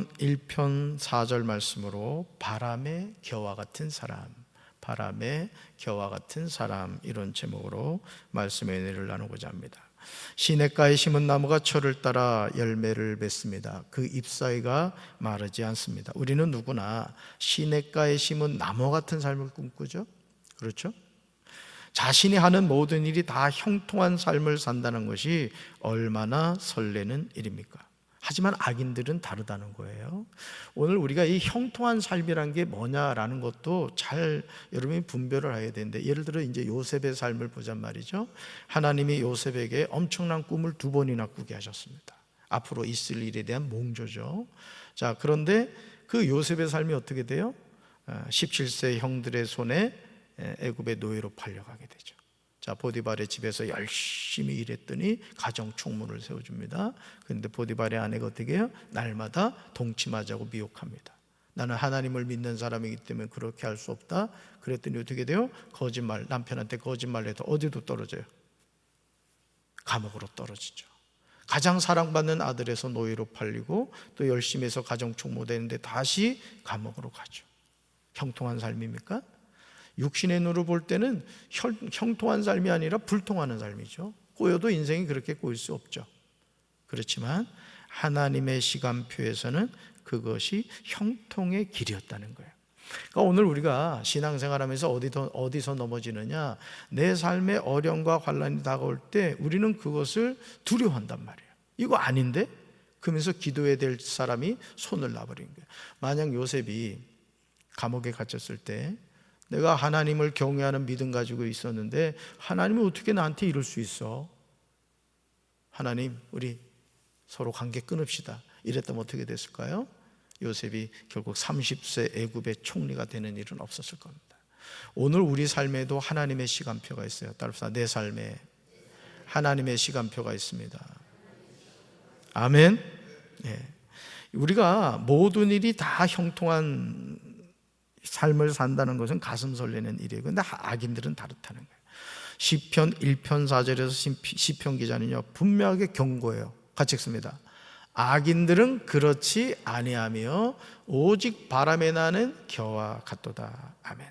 시편 1편 4절 말씀으로 바람의 겨와 같은 사람, 바람의 겨와 같은 사람, 이런 제목으로 말씀의 은혜를 나누고자 합니다. 시냇가에 심은 나무가 철을 따라 열매를 맺습니다. 그 잎사귀가 마르지 않습니다. 우리는 누구나 시냇가에 심은 나무 같은 삶을 꿈꾸죠. 그렇죠? 자신이 하는 모든 일이 다 형통한 삶을 산다는 것이 얼마나 설레는 일입니까? 하지만 악인들은 다르다는 거예요. 오늘 우리가 이 형통한 삶이란 게 뭐냐라는 것도 잘 여러분이 분별을 해야 되는데, 예를 들어 이제 요셉의 삶을 보잔 말이죠. 하나님이 요셉에게 엄청난 꿈을 2번이나 꾸게 하셨습니다. 앞으로 있을 일에 대한 몽조죠. 자, 그런데 그 요셉의 삶이 어떻게 돼요? 17세 형들의 손에 애굽의 노예로 팔려가게 되죠. 자, 보디발의 집에서 열심히 일했더니 가정 총무를 세워줍니다. 그런데 보디발의 아내가 어떻게 해요? 날마다 동침하자고 미혹합니다. 나는 하나님을 믿는 사람이기 때문에 그렇게 할 수 없다. 그랬더니 어떻게 돼요? 거짓말, 남편한테 거짓말해서 어디도 떨어져요? 감옥으로 떨어지죠. 가장 사랑받는 아들에서 노예로 팔리고 또 열심히 해서 가정 총무 되는데 다시 감옥으로 가죠. 형통한 삶입니까? 육신의 눈으로 볼 때는 형통한 삶이 아니라 불통하는 삶이죠. 꼬여도 인생이 그렇게 꼬일 수 없죠. 그렇지만 하나님의 시간표에서는 그것이 형통의 길이었다는 거예요. 그러니까 오늘 우리가 신앙생활하면서 어디서 넘어지느냐, 내 삶에 어려움과 환난이 다가올 때 우리는 그것을 두려워한단 말이에요. 이거 아닌데? 그러면서 기도해야 될 사람이 손을 놔버린 거예요. 만약 요셉이 감옥에 갇혔을 때 내가 하나님을 경외하는 믿음 가지고 있었는데 하나님이 어떻게 나한테 이럴 수 있어? 하나님, 우리 서로 관계 끊읍시다. 이랬다면 어떻게 됐을까요? 요셉이 결국 30세 애굽의 총리가 되는 일은 없었을 겁니다. 오늘 우리 삶에도 하나님의 시간표가 있어요. 따라서 내 삶에 하나님의 시간표가 있습니다. 아멘. 네. 우리가 모든 일이 다 형통한 삶을 산다는 것은 가슴 설레는 일이에요. 그런데 악인들은 다르다는 거예요. 시편 1편 4절에서 시편 기자는요, 분명하게 경고해요. 같이 읽습니다. 악인들은 그렇지 아니하며 오직 바람에 나는 겨와 같도다. 아멘.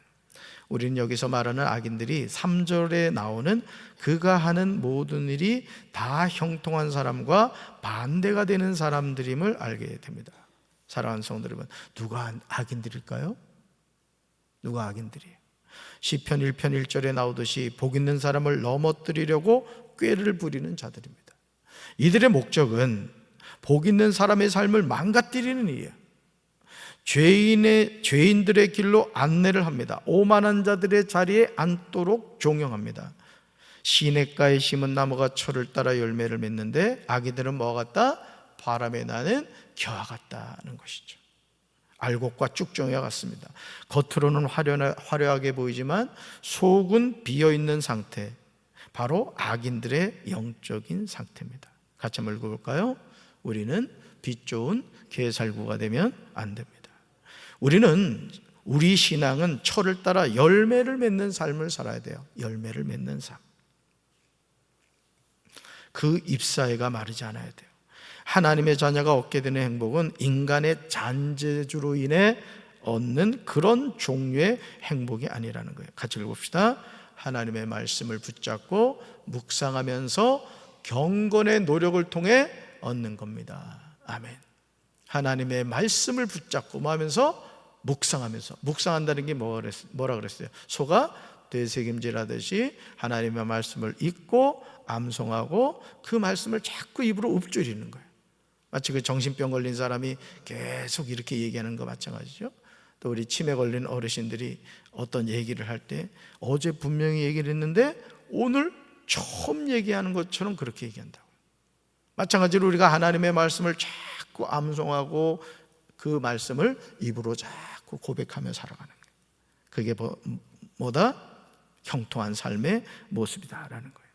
우리는 여기서 말하는 악인들이 3절에 나오는 그가 하는 모든 일이 다 형통한 사람과 반대가 되는 사람들임을 알게 됩니다. 사랑하는 성도 여러분, 누가 악인들일까요? 누가 악인들이에요? 시편 1편 1절에 나오듯이 복 있는 사람을 넘어뜨리려고 꾀를 부리는 자들입니다. 이들의 목적은 복 있는 사람의 삶을 망가뜨리는 일이에요. 죄인들의 길로 안내를 합니다. 오만한 자들의 자리에 앉도록 종용합니다. 시냇가에 심은 나무가 철을 따라 열매를 맺는데 악인들은 뭐와 같다? 바람에 나는 겨와 같다는 것이죠. 알곡과 쭉정이와 같습니다. 겉으로는 화려하게 보이지만 속은 비어있는 상태, 바로 악인들의 영적인 상태입니다. 같이 한번 읽어볼까요? 우리는 빛 좋은 게살구가 되면 안 됩니다. 우리 신앙은 철을 따라 열매를 맺는 삶을 살아야 돼요. 열매를 맺는 삶. 그 잎사귀가 마르지 않아야 돼요. 하나님의 자녀가 얻게 되는 행복은 인간의 잔재주로 인해 얻는 그런 종류의 행복이 아니라는 거예요. 같이 읽어봅시다. 하나님의 말씀을 붙잡고 묵상하면서 경건의 노력을 통해 얻는 겁니다. 아멘. 하나님의 말씀을 붙잡고 뭐 하면서? 묵상한다는 게 뭐라 그랬어요? 소가 되새김질하듯이 하나님의 말씀을 읽고 암송하고 그 말씀을 자꾸 입으로 읊조리는 거예요. 마치 그 정신병 걸린 사람이 계속 이렇게 얘기하는 거 마찬가지죠. 또 우리 치매 걸린 어르신들이 어떤 얘기를 할 때 어제 분명히 얘기를 했는데 오늘 처음 얘기하는 것처럼 그렇게 얘기한다고. 마찬가지로 우리가 하나님의 말씀을 자꾸 암송하고 그 말씀을 입으로 자꾸 고백하며 살아가는 거예요. 그게 뭐다? 형통한 삶의 모습이다라는 거예요.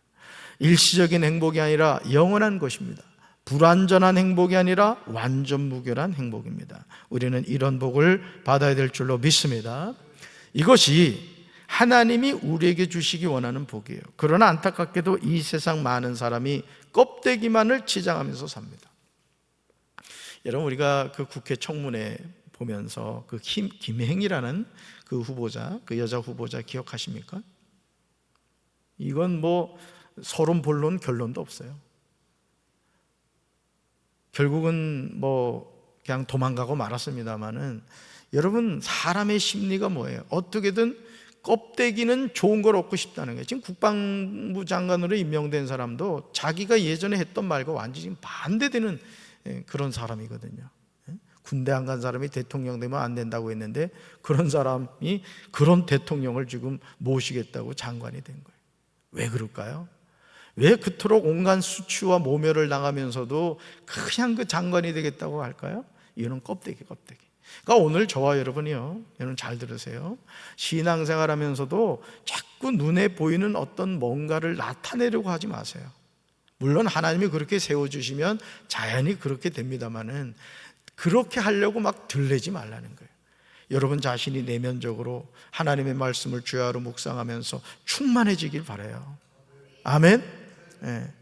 일시적인 행복이 아니라 영원한 것입니다. 불완전한 행복이 아니라 완전 무결한 행복입니다. 우리는 이런 복을 받아야 될 줄로 믿습니다. 이것이 하나님이 우리에게 주시기 원하는 복이에요. 그러나 안타깝게도 이 세상 많은 사람이 껍데기만을 치장하면서 삽니다. 여러분, 우리가 그 국회 청문회 보면서 그 김행이라는 그 후보자, 그 여자 후보자 기억하십니까? 이건 뭐 서론 본론 결론도 없어요. 결국은 뭐 그냥 도망가고 말았습니다만은, 여러분, 사람의 심리가 뭐예요? 어떻게든 껍데기는 좋은 걸 얻고 싶다는 거예요. 지금 국방부 장관으로 임명된 사람도 자기가 예전에 했던 말과 완전히 반대되는 그런 사람이거든요. 군대 안 간 사람이 대통령 되면 안 된다고 했는데, 그런 사람이 그런 대통령을 지금 모시겠다고 장관이 된 거예요. 왜 그럴까요? 왜 그토록 온갖 수치와 모멸을 당하면서도 그냥 그 장관이 되겠다고 할까요? 이거는 껍데기. 그러니까 오늘 저와 여러분이요, 여러분 잘 들으세요. 신앙생활 하면서도 자꾸 눈에 보이는 어떤 뭔가를 나타내려고 하지 마세요. 물론 하나님이 그렇게 세워주시면 자연히 그렇게 됩니다만은, 그렇게 하려고 막 들내지 말라는 거예요. 여러분 자신이 내면적으로 하나님의 말씀을 주야로 묵상하면서 충만해지길 바라요. 아멘. 네.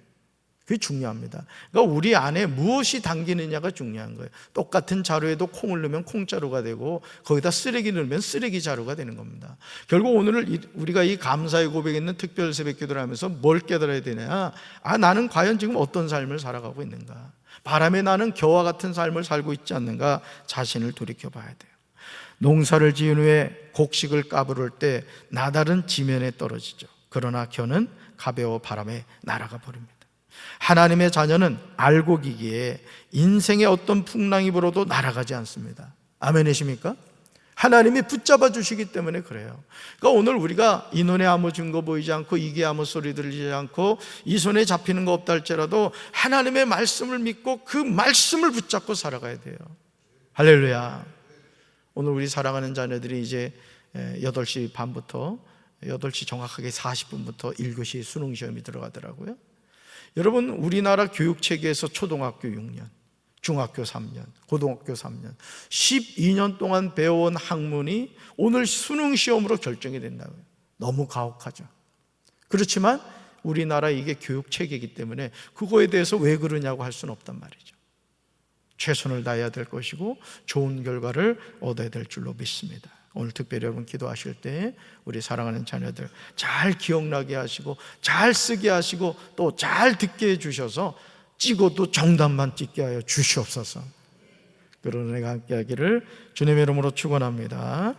그게 중요합니다. 그러니까 우리 안에 무엇이 담기느냐가 중요한 거예요. 똑같은 자루에도 콩을 넣으면 콩자루가 되고, 거기다 쓰레기 넣으면 쓰레기 자루가 되는 겁니다. 결국 오늘 우리가 이 감사의 고백에 있는 특별 새벽 기도를 하면서 뭘 깨달아야 되냐? 나는 과연 지금 어떤 삶을 살아가고 있는가? 바람에 나는 겨와 같은 삶을 살고 있지 않는가? 자신을 돌이켜 봐야 돼요. 농사를 지은 후에 곡식을 까부를 때 나달은 지면에 떨어지죠. 그러나 겨는 가벼워 바람에 날아가 버립니다. 하나님의 자녀는 알곡이기에 인생의 어떤 풍랑이 불어도 날아가지 않습니다. 아멘이십니까? 하나님이 붙잡아 주시기 때문에 그래요. 그러니까 오늘 우리가 이 눈에 아무 증거 보이지 않고 이 귀에 아무 소리 들리지 않고 이 손에 잡히는 거 없다 할지라도 하나님의 말씀을 믿고 그 말씀을 붙잡고 살아가야 돼요. 할렐루야. 오늘 우리 사랑하는 자녀들이 이제 8시 반부터 8시 정확하게 40분부터 1교시 수능 시험이 들어가더라고요. 여러분, 우리나라 교육체계에서 초등학교 6년, 중학교 3년, 고등학교 3년 12년 동안 배워온 학문이 오늘 수능 시험으로 결정이 된다고요. 너무 가혹하죠. 그렇지만 우리나라 이게 교육체계이기 때문에 그거에 대해서 왜 그러냐고 할 수는 없단 말이죠. 최선을 다해야 될 것이고 좋은 결과를 얻어야 될 줄로 믿습니다. 오늘 특별히 여러분 기도하실 때 우리 사랑하는 자녀들 잘 기억나게 하시고 잘 쓰게 하시고 또 잘 듣게 해주셔서 찍어도 정답만 찍게 하여 주시옵소서. 그런 은혜가 함께 하기를 주님의 이름으로 축원합니다.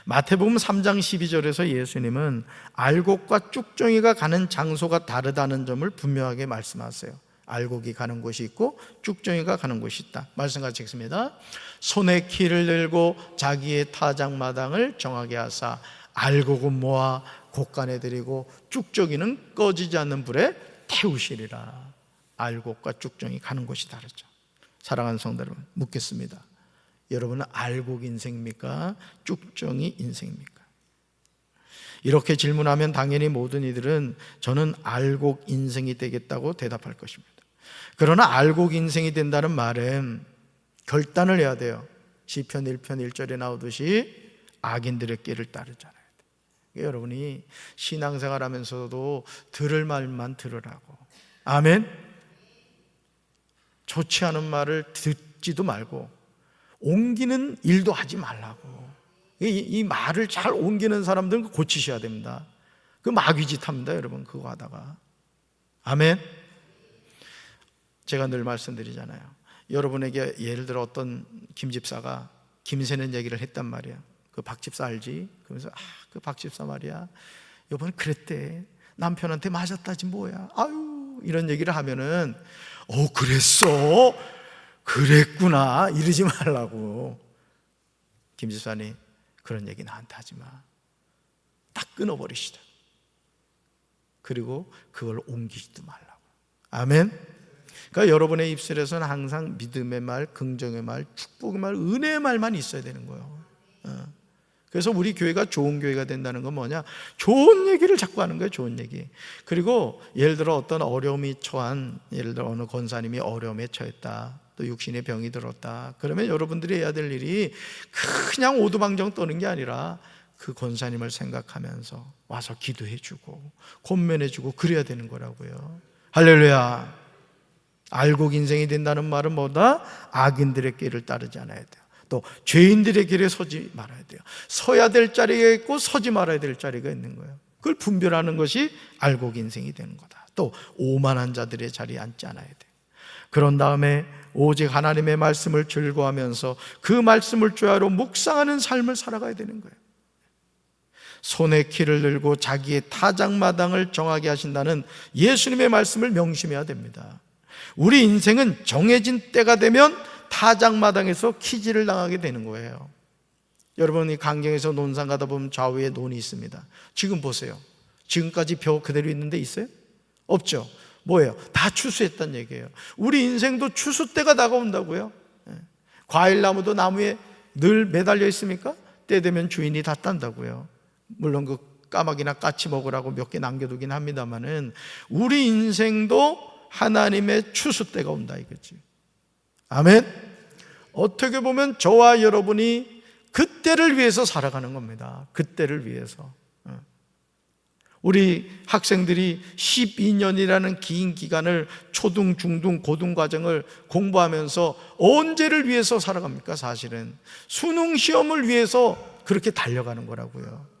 마태복음 3장 12절에서 예수님은 알곡과 쭉정이가 가는 장소가 다르다는 점을 분명하게 말씀하세요. 알곡이 가는 곳이 있고 쭉정이가 가는 곳이 있다. 말씀 같이 읽습니다. 손에 키를 들고 자기의 타작마당을 정하게 하사 알곡은 모아 곡간에 들이고 쭉정이는 꺼지지 않는 불에 태우시리라. 알곡과 쭉정이 가는 곳이 다르죠. 사랑하는 성도 여러분, 묻겠습니다. 여러분은 알곡 인생입니까? 쭉정이 인생입니까? 이렇게 질문하면 당연히 모든 이들은 저는 알곡 인생이 되겠다고 대답할 것입니다. 그러나 알곡 인생이 된다는 말은 결단을 해야 돼요. 시편 1편 1절에 나오듯이 악인들의 길을 따르잖아요. 여러분이 신앙생활 하면서도 들을 말만 들으라고. 아멘. 좋지 않은 말을 듣지도 말고 옮기는 일도 하지 말라고. 이 말을 잘 옮기는 사람들은 고치셔야 됩니다. 그 마귀짓 합니다, 여러분. 그거 하다가. 아멘. 제가 늘 말씀드리잖아요. 여러분에게 예를 들어 어떤 김집사가 김새는 얘기를 했단 말이야. 그 박집사 알지? 그러면서 그 박집사 말이야, 이번에 그랬대. 남편한테 맞았다지 뭐야. 아유, 이런 얘기를 하면은 그랬어? 그랬구나 이러지 말라고. 김집사님, 그런 얘기 나한테 하지 마. 딱 끊어버리시다. 그리고 그걸 옮기지도 말라고. 아멘. 그러니까 여러분의 입술에서는 항상 믿음의 말, 긍정의 말, 축복의 말, 은혜의 말만 있어야 되는 거예요. 그래서 우리 교회가 좋은 교회가 된다는 건 뭐냐? 좋은 얘기를 자꾸 하는 거예요. 좋은 얘기. 그리고 예를 들어 어떤 어려움이 처한, 예를 들어 어느 권사님이 어려움에 처했다, 또 육신의 병이 들었다, 그러면 여러분들이 해야 될 일이 그냥 오두방정 떠는 게 아니라 그 권사님을 생각하면서 와서 기도해주고 권면해주고 그래야 되는 거라고요. 할렐루야. 알곡 인생이 된다는 말은 뭐다? 악인들의 길을 따르지 않아야 돼요. 또 죄인들의 길에 서지 말아야 돼요. 서야 될 자리가 있고 서지 말아야 될 자리가 있는 거예요. 그걸 분별하는 것이 알곡 인생이 되는 거다. 또 오만한 자들의 자리에 앉지 않아야 돼요. 그런 다음에 오직 하나님의 말씀을 즐거워하면서 그 말씀을 주야로 묵상하는 삶을 살아가야 되는 거예요. 손에 키를 들고 자기의 타작마당을 정하게 하신다는 예수님의 말씀을 명심해야 됩니다. 우리 인생은 정해진 때가 되면 타작마당에서 키질을 당하게 되는 거예요. 여러분이 강경에서 논산 가다 보면 좌우에 논이 있습니다. 지금 보세요. 지금까지 벼 그대로 있는 데 있어요? 없죠. 뭐예요? 다 추수했다는 얘기예요. 우리 인생도 추수 때가 다가온다고요. 과일나무도 나무에 늘 매달려 있습니까? 때 되면 주인이 다 딴다고요. 물론 그 까마귀나 까치 먹으라고 몇 개 남겨두긴 합니다만은 우리 인생도 하나님의 추수 때가 온다 이거지. 아멘. 어떻게 보면 저와 여러분이 그때를 위해서 살아가는 겁니다. 그때를 위해서. 우리 학생들이 12년이라는 긴 기간을 초등, 중등, 고등 과정을 공부하면서 언제를 위해서 살아갑니까? 사실은 수능 시험을 위해서 그렇게 달려가는 거라고요.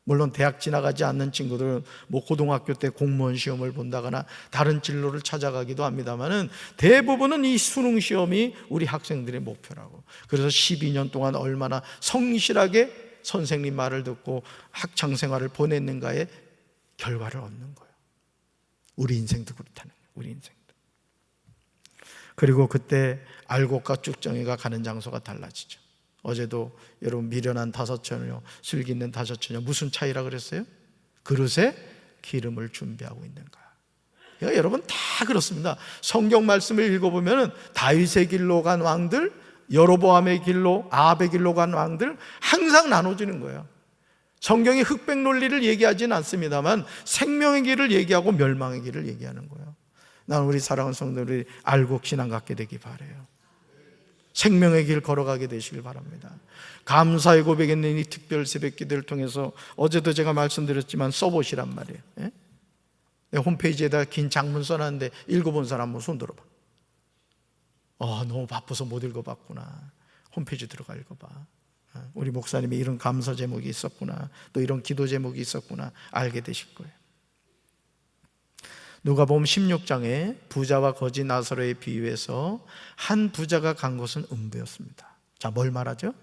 물론 대학 지나가지 않는 친구들은 뭐 고등학교 때 공무원 시험을 본다거나 다른 진로를 찾아가기도 합니다만은 대부분은 이 수능 시험이 우리 학생들의 목표라고. 그래서 12년 동안 얼마나 성실하게 선생님 말을 듣고 학창 생활을 보냈는가의 결과를 얻는 거예요. 우리 인생도 그렇다는 거예요. 우리 인생도. 그리고 그때 알곡과 쭉정이가 가는 장소가 달라지죠. 어제도 여러분 미련한 5처녀, 슬기 있는 5처녀 무슨 차이라 그랬어요? 그릇에 기름을 준비하고 있는가. 그러니까 여러분 다 그렇습니다. 성경 말씀을 읽어보면 다윗의 길로 간 왕들, 여로보암의 길로, 아합의 길로 간 왕들 항상 나눠지는 거예요. 성경이 흑백 논리를 얘기하지는 않습니다만 생명의 길을 얘기하고 멸망의 길을 얘기하는 거예요. 나는 우리 사랑하는 성도들이 알곡 신앙 갖게 되기 바라요. 생명의 길 걸어가게 되시길 바랍니다. 감사의 고백있는 이 특별 새벽 기도를 통해서 어제도 제가 말씀드렸지만 써보시란 말이에요. 예? 내 홈페이지에다 긴 장문 써놨는데 읽어본 사람 한번 손 들어봐. 너무 바빠서 못 읽어봤구나. 홈페이지 들어가 읽어봐. 우리 목사님이 이런 감사 제목이 있었구나, 또 이런 기도 제목이 있었구나 알게 되실 거예요. 누가복음 16장에 부자와 거지 나사로의 비유에서 한 부자가 간 곳은 음부였습니다. 자, 뭘 말하죠?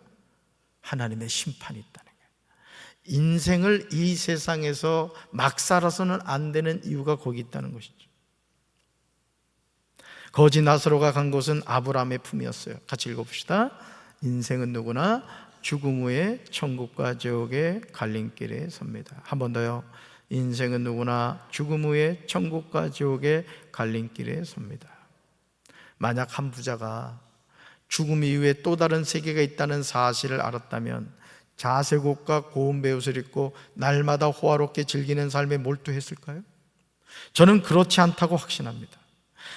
하나님의 심판이 있다는 거예요. 인생을 이 세상에서 막 살아서는 안 되는 이유가 거기 있다는 것이죠. 거지 나사로가 간 곳은 아브라함의 품이었어요. 같이 읽어봅시다. 인생은 누구나 죽음 후에 천국과 지옥의 갈림길에 섭니다. 한 번 더요. 인생은 누구나 죽음 후에 천국과 지옥의 갈림길에 섭니다. 만약 한 부자가 죽음 이후에 또 다른 세계가 있다는 사실을 알았다면 자색옷과 고운 베옷을 입고 날마다 호화롭게 즐기는 삶에 몰두했을까요? 저는 그렇지 않다고 확신합니다.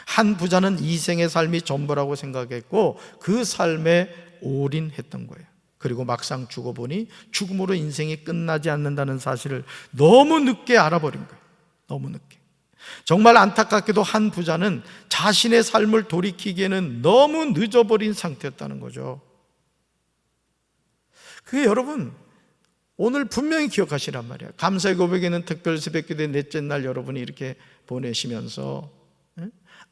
한 부자는 이 생의 삶이 전부라고 생각했고 그 삶에 올인했던 거예요. 그리고 막상 죽어보니 죽음으로 인생이 끝나지 않는다는 사실을 너무 늦게 알아버린 거예요. 너무 늦게. 정말 안타깝게도 한 부자는 자신의 삶을 돌이키기에는 너무 늦어버린 상태였다는 거죠. 그게 여러분 오늘 분명히 기억하시란 말이에요. 감사의 고백에는 특별 새벽기도의 넷째 날 여러분이 이렇게 보내시면서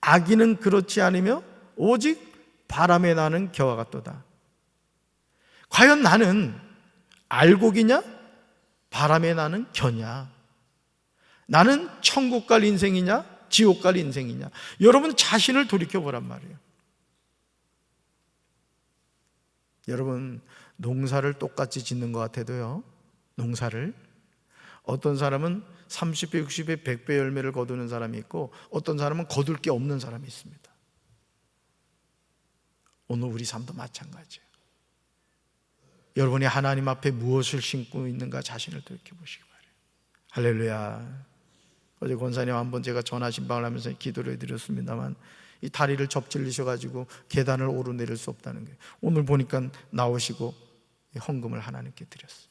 악인은 그렇지 않으며 오직 바람에 나는 겨와 같도다. 과연 나는 알곡이냐? 바람에 나는 겨냐? 나는 천국 갈 인생이냐? 지옥 갈 인생이냐? 여러분 자신을 돌이켜보란 말이에요. 여러분 농사를 똑같이 짓는 것 같아도요, 농사를 어떤 사람은 30배, 60배, 100배 열매를 거두는 사람이 있고 어떤 사람은 거둘 게 없는 사람이 있습니다. 오늘 우리 삶도 마찬가지예요. 여러분이 하나님 앞에 무엇을 심고 있는가 자신을 돌이켜보시기 바래요. 할렐루야. 어제 권사님 한번 제가 전화 신방을 하면서 기도를 해드렸습니다만 이 다리를 접질리셔가지고 계단을 오르내릴 수 없다는 게 오늘 보니까 나오시고 헌금을 하나님께 드렸어요.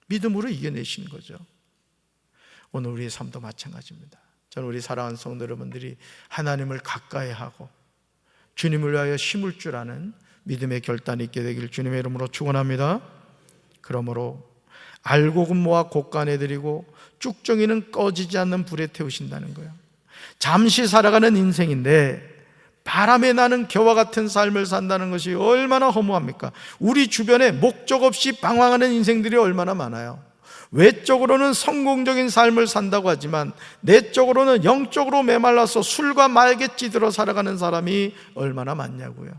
믿음으로 이겨내시는 거죠. 오늘 우리의 삶도 마찬가지입니다. 저는 우리 사랑하는 성도 여러분들이 하나님을 가까이 하고 주님을 위하여 심을 줄 아는 믿음의 결단이 있게 되길 주님의 이름으로 축원합니다. 그러므로 알곡은 모아 곡간에 들이고 쭉정이는 꺼지지 않는 불에 태우신다는 거예요. 잠시 살아가는 인생인데 바람에 나는 겨와 같은 삶을 산다는 것이 얼마나 허무합니까? 우리 주변에 목적 없이 방황하는 인생들이 얼마나 많아요. 외적으로는 성공적인 삶을 산다고 하지만 내적으로는 영적으로 메말라서 술과 말개 찌들어 살아가는 사람이 얼마나 많냐고요.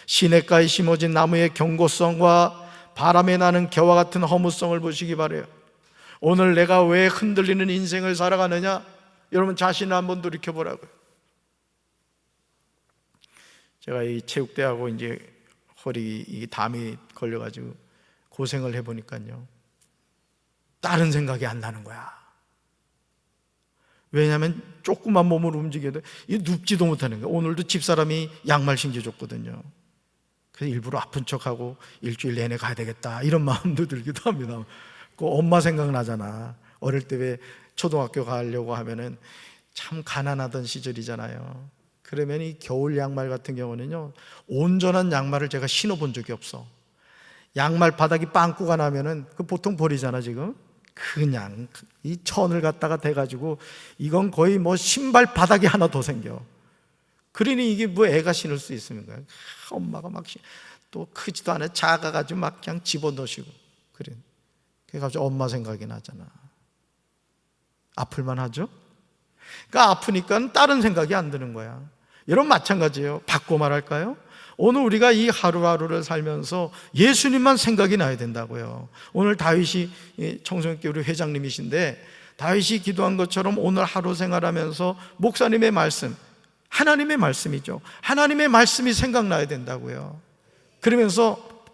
시냇가에 심어진 나무의 견고성과 바람에 나는 겨와 같은 허무성을 보시기 바라요. 오늘 내가 왜 흔들리는 인생을 살아가느냐? 여러분 자신을 한번 돌이켜보라고요. 제가 이 체육대하고 이제 허리 이 담이 걸려가지고 고생을 해보니까요, 다른 생각이 안 나는 거야. 왜냐하면 조그만 몸을 움직여도 눕지도 못하는 거야. 오늘도 집사람이 양말 신겨줬거든요. 그래서 일부러 아픈 척하고 일주일 내내 가야 되겠다 이런 마음도 들기도 합니다. 그 엄마 생각나잖아. 어릴 때 왜 초등학교 가려고 하면은 참 가난하던 시절이잖아요. 그러면 이 겨울 양말 같은 경우는요, 온전한 양말을 제가 신어본 적이 없어. 양말 바닥이 빵꾸가 나면은 그 보통 버리잖아. 지금 그냥 이 천을 갖다가 대가지고 이건 거의 뭐 신발 바닥이 하나 더 생겨. 그러니 이게 뭐 애가 신을 수 있습니까? 엄마가 막 또 크지도 않아 작아가지고 막 그냥 집어넣으시고 그래. 그게 갑자기 엄마 생각이 나잖아. 아플만 하죠? 그러니까 아프니까 다른 생각이 안 드는 거야. 여러분 마찬가지예요. 바꿔 말할까요? 오늘 우리가 이 하루하루를 살면서 예수님만 생각이 나야 된다고요. 오늘 다윗이 청소년교회 우리 회장님이신데 다윗이 기도한 것처럼 오늘 하루 생활하면서 목사님의 말씀, 하나님의 말씀이죠. 하나님의 말씀이 생각나야 된다고요. 그러면서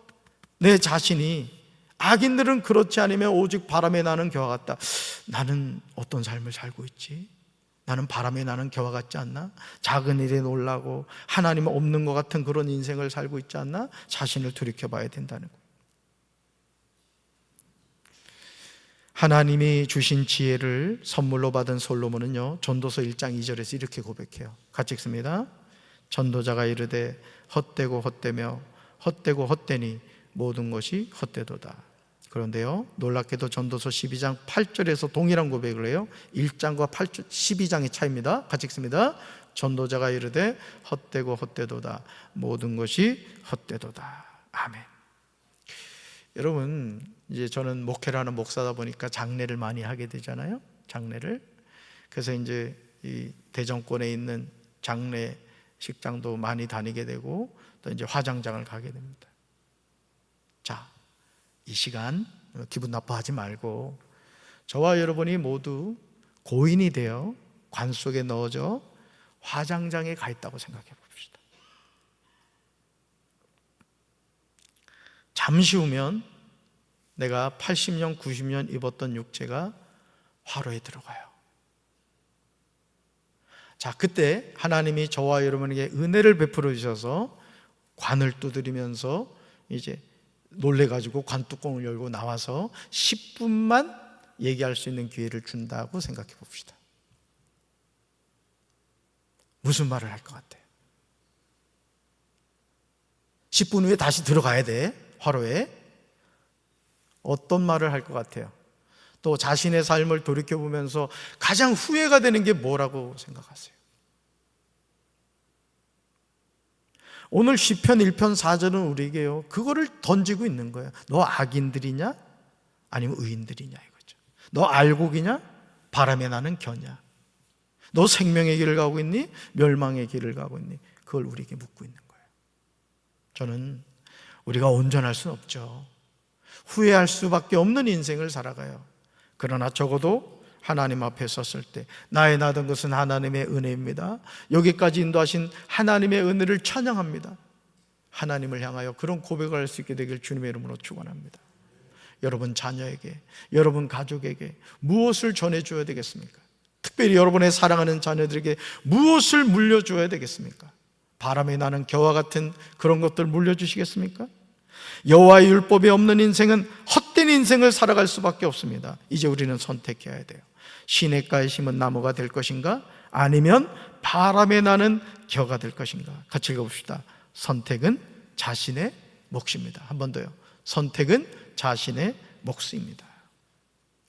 내 자신이, 악인들은 그렇지 않으면 오직 바람에 나는 겨와 같다. 나는 어떤 삶을 살고 있지? 나는 바람에 나는 겨와 같지 않나? 작은 일에 놀라고 하나님 없는 것 같은 그런 인생을 살고 있지 않나? 자신을 돌이켜봐야 된다는 거예요. 하나님이 주신 지혜를 선물로 받은 솔로몬은요, 전도서 1장 2절에서 이렇게 고백해요. 같이 읽습니다. 전도자가 이르되 헛되고 헛되며 헛되고 헛되니 모든 것이 헛되도다. 그런데요, 놀랍게도 전도서 12장 8절에서 동일한 고백을 해요. 1장과 8절, 12장의 차이입니다. 같이 읽습니다. 전도자가 이르되 헛되고 헛되도다. 모든 것이 헛되도다. 아멘. 여러분, 이제 저는 목회를 하는 목사다 보니까 장례를 많이 하게 되잖아요. 장례를. 그래서 이제 이 대전권에 있는 장례식장도 많이 다니게 되고 또 이제 화장장을 가게 됩니다. 자, 이 시간 기분 나빠하지 말고 저와 여러분이 모두 고인이 되어 관 속에 넣어져 화장장에 가 있다고 생각해 봅시다. 잠시 후면 내가 80년, 90년 입었던 육체가 화로에 들어가요. 자, 그때 하나님이 저와 여러분에게 은혜를 베풀어 주셔서 관을 두드리면서 이제 놀래가지고 관 뚜껑을 열고 나와서 10분만 얘기할 수 있는 기회를 준다고 생각해 봅시다. 무슨 말을 할 것 같아요? 10분 후에 다시 들어가야 돼, 화로에. 어떤 말을 할 것 같아요? 또 자신의 삶을 돌이켜보면서 가장 후회가 되는 게 뭐라고 생각하세요? 오늘 시편 1편 4절은 우리에게요, 그거를 던지고 있는 거예요. 너 악인들이냐? 아니면 의인들이냐 이거죠. 너 알곡이냐? 바람에 나는 겨냐? 너 생명의 길을 가고 있니? 멸망의 길을 가고 있니? 그걸 우리에게 묻고 있는 거예요. 저는 우리가 온전할 수는 없죠. 후회할 수밖에 없는 인생을 살아가요. 그러나 적어도 하나님 앞에 섰을 때 나의 나던 것은 하나님의 은혜입니다. 여기까지 인도하신 하나님의 은혜를 찬양합니다. 하나님을 향하여 그런 고백을 할 수 있게 되길 주님의 이름으로 축원합니다. 여러분 자녀에게, 여러분 가족에게 무엇을 전해줘야 되겠습니까? 특별히 여러분의 사랑하는 자녀들에게 무엇을 물려줘야 되겠습니까? 바람에 나는 겨와 같은 그런 것들 물려주시겠습니까? 여호와의 율법이 없는 인생은 헛된 인생을 살아갈 수밖에 없습니다. 이제 우리는 선택해야 돼요. 시냇가에 심은 나무가 될 것인가? 아니면 바람에 나는 겨가 될 것인가? 같이 읽어봅시다. 선택은 자신의 몫입니다. 한 번 더요. 선택은 자신의 몫입니다.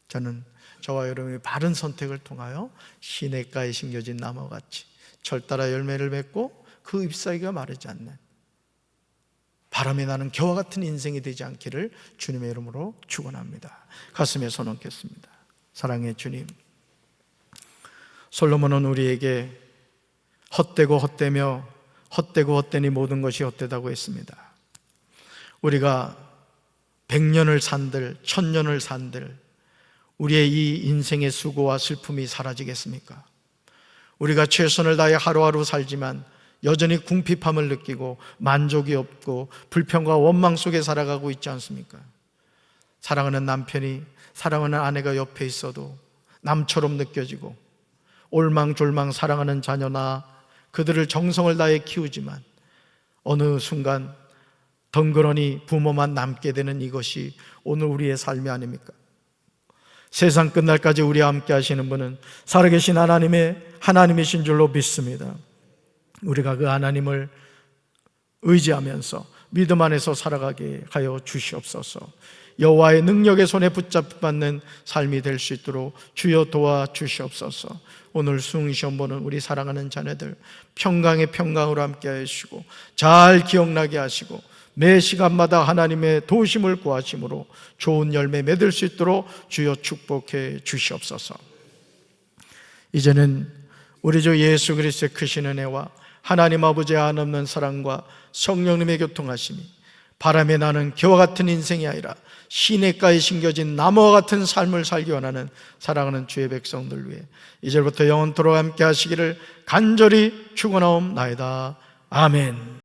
저는 저와 여러분이 바른 선택을 통하여 시냇가에 심겨진 나무같이 철따라 열매를 맺고 그 잎사귀가 마르지 않는 바람에 나는 겨와 같은 인생이 되지 않기를 주님의 이름으로 축원합니다. 가슴에 손 얹겠습니다. 사랑의 주님, 솔로몬은 우리에게 헛되고 헛되며 헛되고 헛되니 모든 것이 헛되다고 했습니다. 우리가 100년을 산들 1000년을 산들 우리의 이 인생의 수고와 슬픔이 사라지겠습니까? 우리가 최선을 다해 하루하루 살지만 여전히 궁핍함을 느끼고 만족이 없고 불평과 원망 속에 살아가고 있지 않습니까? 사랑하는 남편이, 사랑하는 아내가 옆에 있어도 남처럼 느껴지고 올망졸망 사랑하는 자녀나 그들을 정성을 다해 키우지만 어느 순간 덩그러니 부모만 남게 되는 이것이 오늘 우리의 삶이 아닙니까? 세상 끝날까지 우리와 함께 하시는 분은 살아계신 하나님이신 줄로 믿습니다. 우리가 그 하나님을 의지하면서 믿음 안에서 살아가게 하여 주시옵소서. 여호와의 능력의 손에 붙잡받는 삶이 될 수 있도록 주여 도와주시옵소서. 오늘 수흥시험 보는 우리 사랑하는 자녀들 평강의 평강으로 함께 하시고 잘 기억나게 하시고 매 시간마다 하나님의 도우심을 구하심으로 좋은 열매 맺을 수 있도록 주여 축복해 주시옵소서. 이제는 우리 주 예수 그리스도의 크신 은혜와 하나님 아버지의 한없는 사랑과 성령님의 교통하심이 바람에 나는 겨와 같은 인생이 아니라 시냇가에 심겨진 나무와 같은 삶을 살기 원하는 사랑하는 주의 백성들 위해 이제부터 영원토록 함께 하시기를 간절히 축원하옵나이다. 아멘.